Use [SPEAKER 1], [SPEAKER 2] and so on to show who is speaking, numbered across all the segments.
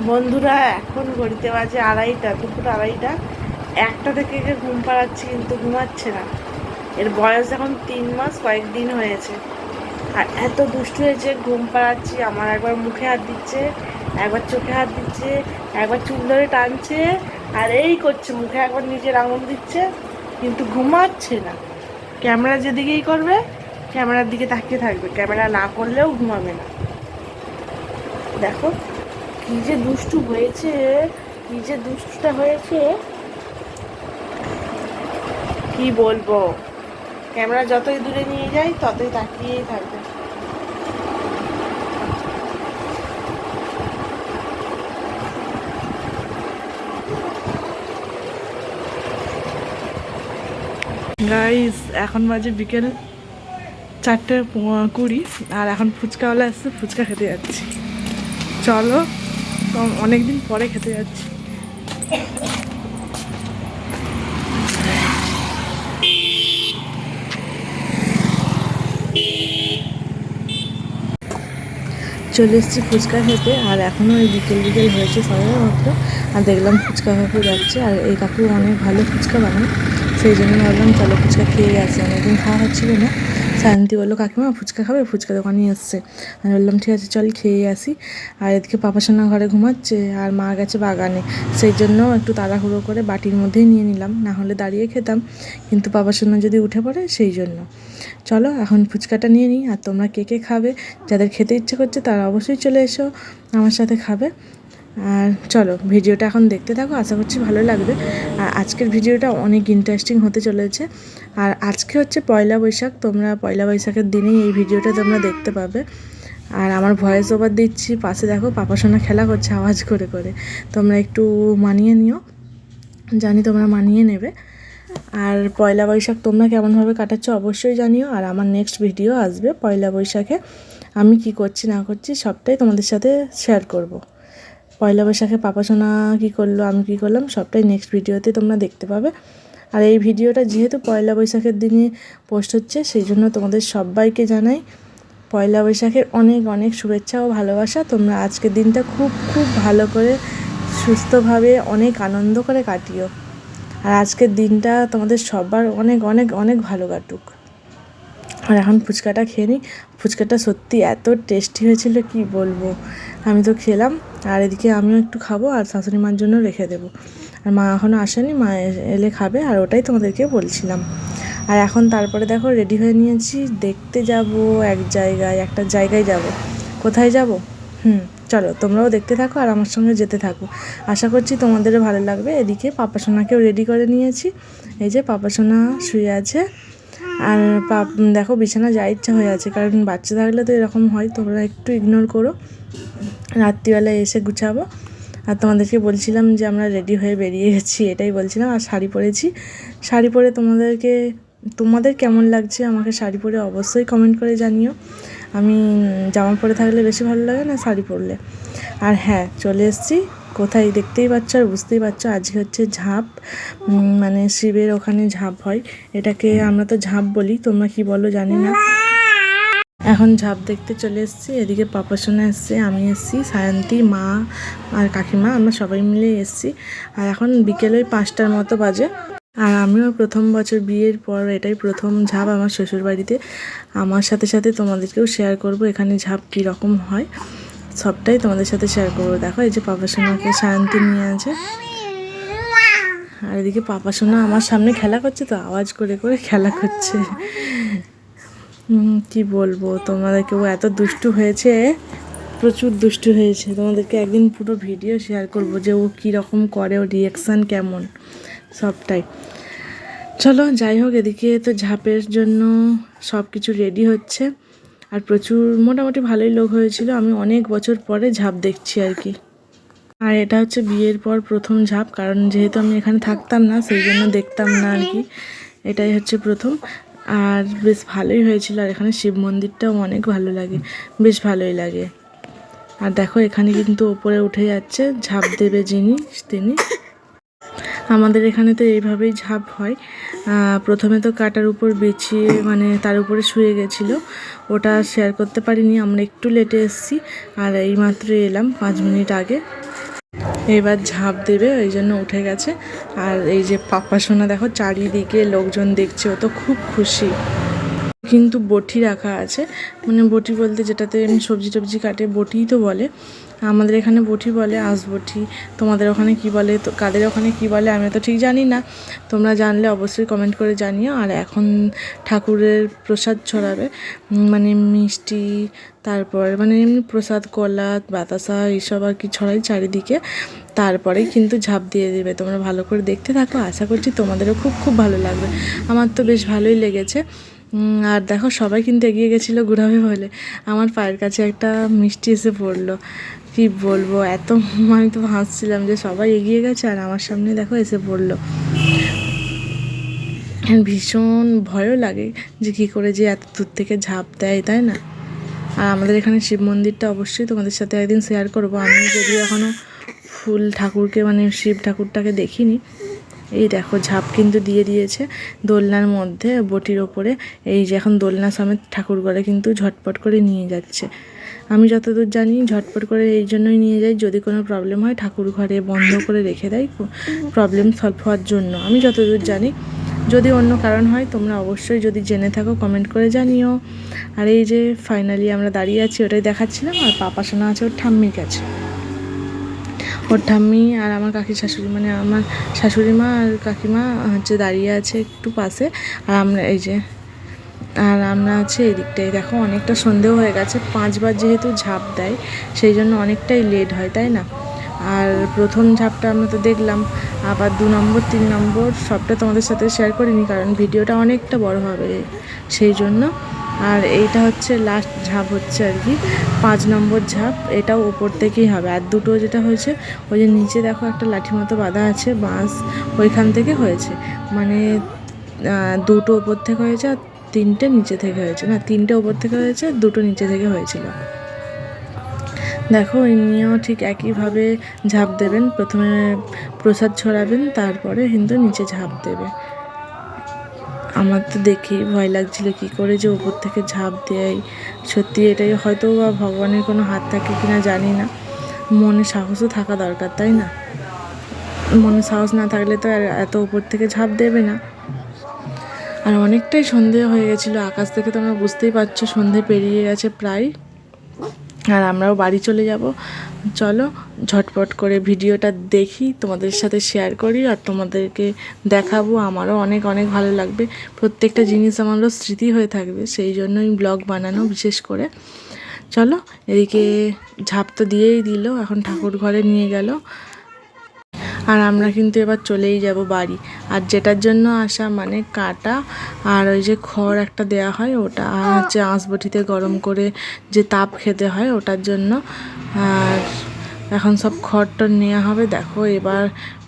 [SPEAKER 1] বন্ধুরা, এখন ঘড়িতে বাজে আড়াইটা, দুপুর আড়াইটা। একটা থেকে ঘুম পাড়াচ্ছি কিন্তু ঘুমাচ্ছে না। এর বয়স এখন 3 মাস কয়েকদিন হয়েছে, আর এত দুষ্টু হয়েছে। ঘুম পাড়াচ্ছি, আমার একবার মুখে হাত দিচ্ছে, একবার চোখে হাত দিচ্ছে, একবার চুল ধরে টানছে, আর এই করছে, মুখে একবার নিজের আঙুল দিচ্ছে, কিন্তু ঘুমাচ্ছে না। ক্যামেরা যেদিকেই করবে ক্যামেরার দিকে তাকিয়ে থাকবে, ক্যামেরা না করলেও ঘুমাবে না। দেখো কি যে দুষ্টু হয়েছে, কি যে দুষ্টুটা হয়েছে, কি বলবো। ক্যামেরা যতই দূরে নিয়ে যাই ততই তাকিয়েই থাকবে। গাইস, এখন বাজে বিকেল 4:20, আর এখন ফুচকাওয়ালা আসছে, ফুচকা খেতে যাচ্ছি। চলো, অনেকদিন পরে খেতে যাচ্ছি। চলে এসেছি ফুচকা খেতে, আর এখনও ওই বিকেল বিকেল হয়েছে সবাই মাত্র, আর দেখলাম ফুচকা কাকু যাচ্ছে, আর এই কাকু অনেক ভালো ফুচকা বানায়। সেই জন্য ভাবলাম চলো ফুচকা খেয়ে আসি, অনেকদিন খাওয়া হচ্ছিল না। শান্তি বললো, কাকিমা ফুচকা খাবে, ফুচকা দোকানে এসছে। আমি বললাম ঠিক আছে চল খেয়ে আসি। আর এদিকে পাপাসোনা ঘরে ঘুমাচ্ছে, আর মা গেছে বাগানে। সেই জন্য একটু তাড়াহুড়ো করে বাটির মধ্যেই নিয়ে নিলাম, না হলে দাঁড়িয়ে খেতাম, কিন্তু পাপাসোনা যদি উঠে পড়ে সেই জন্য। চলো এখন ফুচকাটা নিয়ে নিই। আর তোমরা কে কে খাবে, যাদের খেতে ইচ্ছে করছে তারা অবশ্যই চলে এসো আমার সাথে খাবে। আর চলো ভিডিওটা এখন দেখতে থাকো, আশা করছি ভালো লাগবে। আর আজকের ভিডিওটা অনেক ইন্টারেস্টিং হতে চলেছে। আর আজকে হচ্ছে পয়লা বৈশাখ, তোমরা পয়লা বৈশাখের দিনেই এই ভিডিওটা তোমরা দেখতে পাবে। আর আমার ভয়েস ওভার দিচ্ছি, পাশে দেখো পাপাসোনা খেলা করছে আওয়াজ করে করে। তোমরা একটু মানিয়ে নিও, জানি তোমরা মানিয়ে নেবে। আর পয়লা বৈশাখ তোমরা কেমনভাবে কাটাচ্ছ অবশ্যই জানিও। আর আমার নেক্সট ভিডিও আসবে পয়লা বৈশাখে, আমি কি করছি না করছি সবটাই তোমাদের সাথে শেয়ার করব। পয়লা বৈশাখে পাপাসোনা কী করলো, আমি কী করলাম, সবটাই নেক্সট ভিডিওতে তোমরা দেখতে পাবে। আর এই ভিডিওটা যেহেতু পয়লা বৈশাখের দিনে পোস্ট হচ্ছে, সেই জন্য তোমাদের সবাইকে জানাই পয়লা বৈশাখের অনেক অনেক শুভেচ্ছা ও ভালোবাসা। তোমরা আজকের দিনটা খুব খুব ভালো করে, সুস্থভাবে, অনেক আনন্দ করে কাটিও। আর আজকের দিনটা তোমাদের সবার অনেক অনেক অনেক ভালো কাটুক। আর এখন ফুচকাটা খেয়ে নিই। ফুচকাটা সত্যি এত টেস্টি হয়েছিল কি বলবো। আমি তো খেলাম, আর এদিকে আমিও একটু খাবো, আর শাশুড়ি মার জন্য রেখে দেবো। আর মা এখনও আসেনি, মা এলে খাবে, আর ওটাই তোমাদেরকে বলছিলাম। আর এখন তারপরে দেখো রেডি হয়ে নিয়েছি, দেখতে যাব একটা জায়গায় যাব। কোথায় যাব? চলো তোমরাও দেখতে থাকো আর আমার সঙ্গে যেতে থাকো, আশা করছি তোমাদেরও ভালো লাগবে। এদিকে পাপাসোনাকেও রেডি করে নিয়েছি, এই যে পাপাসোনা শুয়ে আছে। আর দেখো বিছানা যা ইচ্ছা হয়ে আছে, কারণ বাচ্চা থাকলে তো এরকম হয়, তোমরা একটু ইগনোর করো। রাত্রিবেলায় এসে গুছাবো। আর তোমাদেরকে বলছিলাম যে আমরা রেডি হয়ে বেরিয়ে গেছি, এটাই বলছিলাম। আর শাড়ি পরেছি, শাড়ি পরে তোমাদের কেমন লাগছে আমাকে শাড়ি পরে অবশ্যই কমেন্ট করে জানিও। আমি জামা পরে থাকলে বেশি ভালো লাগে না শাড়ি পরলে। আর হ্যাঁ, চলে এসেছি কোথায়, দেখতেই পাচ্ছ আর বুঝতেই পারছো, আজকে হচ্ছে ঝাঁপ, মানে শিবের ওখানে ঝাঁপ হয়। এটাকে আমরা তো ঝাঁপ বলি, তোমরা কি বলো জানি না। এখন ঝাঁপ দেখতে চলে এসেছি। এদিকে পাপাসোনা এসছে, আমি এসছি, সায়ন্তী, মা আর কাকিমা, আমরা সবাই মিলে এসছি। আর এখন বিকেল ওই 5টার মতো বাজে। আর আমিও প্রথম বছর বিয়ের পর এটাই প্রথম ঝাঁপ আমার শ্বশুরবাড়িতে। আমার সাথে সাথে তোমাদেরকেও শেয়ার করব এখানে ঝাঁপ কীরকম হয়, সবটাই তোমাদের সাথে শেয়ার করবো। দেখো এই যে পাপাসোনাকে সায়ন্তী নিয়ে আছে, আর এদিকে পাপাসোনা আমার সামনে খেলা করছে, তো আওয়াজ করে করে খেলা করছে। কি বলবো তোমাদেরকে, ও এত দুষ্টু হয়েছে, প্রচুর দুষ্টু হয়েছে। তোমাদেরকে একদিন পুরো ভিডিও শেয়ার করব যে ও কীরকম করে, ও রিয়াকশান কেমন, সবটাই। চলো যাই হোক, এদিকে তো ঝাঁপের জন্য সব কিছু রেডি হচ্ছে। আর প্রচুর মোটামুটি ভালোই লোক হয়েছিল, আমি অনেক বছর পরে ঝাঁপ দেখছি আর কি। আর এটা হচ্ছে বিয়ের পর প্রথম ঝাঁপ, কারণ যেহেতু আমি এখানে থাকতাম না সেই জন্য দেখতাম না আর কি, এটাই হচ্ছে প্রথম। আর বেশ ভালোই হয়েছিল। আর এখানে শিব মন্দিরটাও অনেক ভালো লাগে, বেশ ভালোই লাগে। আর দেখো এখানে কিন্তু ওপরে উঠে যাচ্ছে ঝাঁপ দেবে তিনি। আমাদের এখানে তো এইভাবেই ঝাঁপ হয়। প্রথমে তো কাটার উপর বিছিয়ে, মানে তার উপরে শুয়ে গেছিলো, ওটা শেয়ার করতে পারিনি, আমরা একটু লেটে এসেছি। আর এইমাত্র এলাম 5 মিনিট আগে। এবার ঝাঁপ দেবে, ওই জন্য উঠে গেছে। আর এই যে পাপা সোনা দেখো চারিদিকে লোকজন দেখছে, ও তো খুব খুশি। কিন্তু বটি রাখা আছে, মানে বটি বলতে যেটাতে সবজি টবজি কাটে বটিই তো বলে, আমাদের এখানে বটি বলে, বটি। তোমাদের ওখানে কি বলে, তো কাদের ওখানে কি বলে আমি তো ঠিক জানি না, তোমরা জানলে অবশ্যই কমেন্ট করে জানিও। আর এখন ঠাকুরের প্রসাদ ছড়াবে, মানে মিষ্টি, তারপর মানে এমনি প্রসাদ, কলা, বাতাসা এইসব আর কি ছড়াই চারিদিকে। তারপরেই কিন্তু ঝাঁপ দিয়ে দেবে। তোমরা ভালো করে দেখতে থাকো, আশা করছি তোমাদেরও খুব খুব ভালো লাগবে। আমার তো বেশ ভালোই লেগেছে। আর দেখো সবাই কিন্তু এগিয়ে গেছিলো ঘুরাবে বলে, আমার পায়ের কাছে একটা মিষ্টি এসে পড়লো। কি বলবো, এত আমি তো হাসছিলাম যে সবাই এগিয়ে গেছে আর আমার সামনে দেখো এসে পড়লো। ভীষণ ভয়ও লাগে যে কী করে যে এত দূর থেকে ঝাঁপ দেয়, তাই না? আর আমাদের এখানে শিব মন্দিরটা অবশ্যই তোমাদের সাথে একদিন শেয়ার করবো। আমি যদিও এখনও ফুল ঠাকুরকে মানে শিব ঠাকুরটাকে দেখিনি। এই দেখো ঝাঁপ কিন্তু দিয়ে দিয়েছে দোলনার মধ্যে, বটির ওপরে। এই যে এখন দোলনা সমেত ঠাকুর ঘরে কিন্তু ঝটপট করে নিয়ে যাচ্ছে। আমি যতদূর জানি ঝটপট করে এই জন্যই নিয়ে যাই, যদি কোনো প্রবলেম হয় ঠাকুর ঘরে বন্ধ করে রেখে দেয় প্রবলেম সলভ হওয়ার জন্য, আমি যতদূর জানি। যদি অন্য কারণ হয় তোমরা অবশ্যই যদি জেনে থাকো কমেন্ট করে জানিও। আর এই যে ফাইনালি আমরা দাঁড়িয়ে আছি, ওটাই দেখাচ্ছিলাম। আর পাপা সোনা আছে ওর ঠাম্মির কাছে, ওর ঠাম্মি আর আমার কাকির শাশুড়ি, মানে আমার শাশুড়ি মা আর কাকিমা হচ্ছে দাঁড়িয়ে আছে একটু পাশে। আর আমরা এই যে আর আমরা আছি এই দিকটাই। দেখো অনেকটা সন্ধেও হয়ে গেছে, 5বার যেহেতু ঝাঁপ দেয় সেই জন্য অনেকটাই লেট হয়, তাই না? আর প্রথম ঝাঁপটা আমরা তো দেখলাম, আবার 2 নম্বর 3 নম্বর সবটা তোমাদের সাথে শেয়ার করিনি, কারণ ভিডিওটা অনেকটা বড় হবে সেই জন্য। আর এইটা হচ্ছে লাস্ট ঝাঁপ হচ্ছে আর কি, 5 নম্বর ঝাঁপ। এটাও ওপর থেকেই হবে। আর দুটো যেটা হয়েছে ওই যে নিচে দেখো একটা লাঠি মতো বাঁধা আছে বাঁশ, ওইখান থেকে হয়েছে, মানে 2টো ওপর থেকে হয়েছে আর 3টে নিচে থেকে হয়েছে, না 3টে ওপর থেকে হয়েছে, 2টো নিচে থেকে হয়েছিল। দেখো ইনিও ঠিক একইভাবে ঝাঁপ দেবেন, প্রথমে প্রসাদ ছড়াবেন, তারপরে কিন্তু নিচে ঝাঁপ দেবে। আমার তো দেখেই ভয় লাগছিল কী করে যে উপর থেকে ঝাঁপ দেয়। সত্যি এটাই হয়তো বা ভগবানের কোনো হাত থাকে কিনা জানি না, মনে সাহসও থাকা দরকার, তাই না? মনে সাহস না থাকলে তো এত উপর থেকে ঝাঁপ দেবে না। আর অনেকটাই সন্ধে হয়ে গেছিলো, আকাশ থেকে তোমরা বুঝতেই পারছো সন্ধে পেরিয়ে গেছে প্রায়। আর আমরাও বাড়ি চলে যাব। চলো ঝটপট করে ভিডিওটা দেখি, তোমাদের সাথে শেয়ার করি আর তোমাদেরকে দেখাবো। আমারও অনেক অনেক ভালো লাগবে, প্রত্যেকটা জিনিস আমারও স্মৃতি হয়ে থাকবে, সেই জন্যই ব্লগ বানানো বিশেষ করে। চলো এদিকে ঝাঁপ তো দিয়েই দিল, এখন ঠাকুর ঘরে নিয়ে গেল। আর আমরা কিন্তু এবার চলেই যাব বাড়ি। আর যেটার জন্য আসা মানে কাটা আর ওই যে খড় একটা দেয়া হয়, ওটা হচ্ছে আঁশবটিতে গরম করে যে তাপ খেতে হয় ওটার জন্য। আর এখন সব খড়টা নেওয়া হবে। দেখো এবার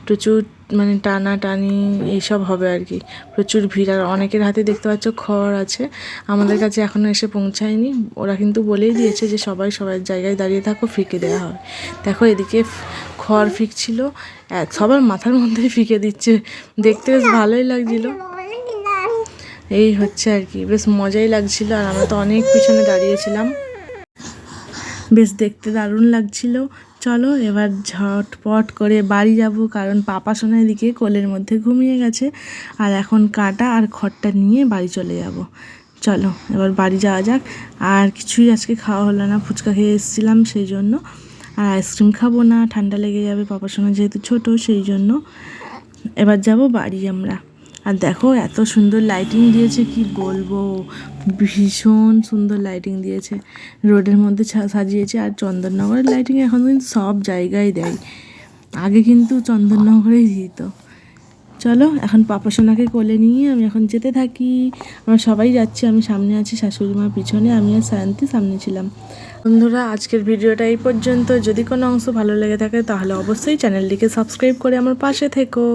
[SPEAKER 1] প্রচুর মানে টানাটানি এইসব হবে আর কি, প্রচুর ভিড়। আর অনেকের হাতে দেখতে পাচ্ছ খড় আছে, আমাদের কাছে এখনও এসে পৌঁছায়নি। ওরা কিন্তু বলেই দিয়েছে যে সবাই সবার জায়গায় দাঁড়িয়ে থাকো, ফিকে দেওয়া হবে। দেখো এদিকে খড় ফিকছিল, সবার মাথার মধ্যেই ফিকে দিচ্ছে, দেখতে বেশ ভালোই লাগছিল। এই হচ্ছে আর কি, বেশ মজাই লাগছিল। আর আমরা তো অনেক পিছনে দাঁড়িয়েছিলাম, বেশ দেখতে দারুণ লাগছিল। চলো এবার ঝটপট করে বাড়ি যাব, কারণ পাপা সোনা এদিকে কোলের মধ্যে ঘুমিয়ে গেছে। আর এখন কাটা আর খড়টা নিয়ে বাড়ি চলে যাব। চলো এবার বাড়ি যাওয়া যাক। আর কিছুই আজকে খাওয়া হলো না, ফুচকা খেয়ে এসেছিলাম সেই জন্য। আর আইসক্রিম খাবো না, ঠান্ডা লেগে যাবে, পাপার সোনা যেহেতু ছোটো সেই জন্য। এবার যাব বাড়ি আমরা। আর দেখো এত সুন্দর লাইটিং দিয়েছে, কি বলবো, ভীষণ সুন্দর লাইটিং দিয়েছে, রোডের মধ্যে সাজিয়েছে। আর চন্দননগরের লাইটিং এখন কিন্তু সব জায়গায় দেয়, আগে কিন্তু চন্দননগরেই দিত। চলো এখন পাপা সোনাকে কোলে নিয়ে আমি এখন যেতে থাকি। আমরা সবাই যাচ্ছি, আমি সামনে আছি, শাশুড়ি মা পিছনে, আমি আর সায়ন্তী সামনে ছিলাম। বন্ধুরা আজকের ভিডিওটা এই পর্যন্ত। যদি কোনো অংশ ভালো লেগে থাকে তাহলে অবশ্যই চ্যানেলটিকে সাবস্ক্রাইব করে আমার পাশে থেকো।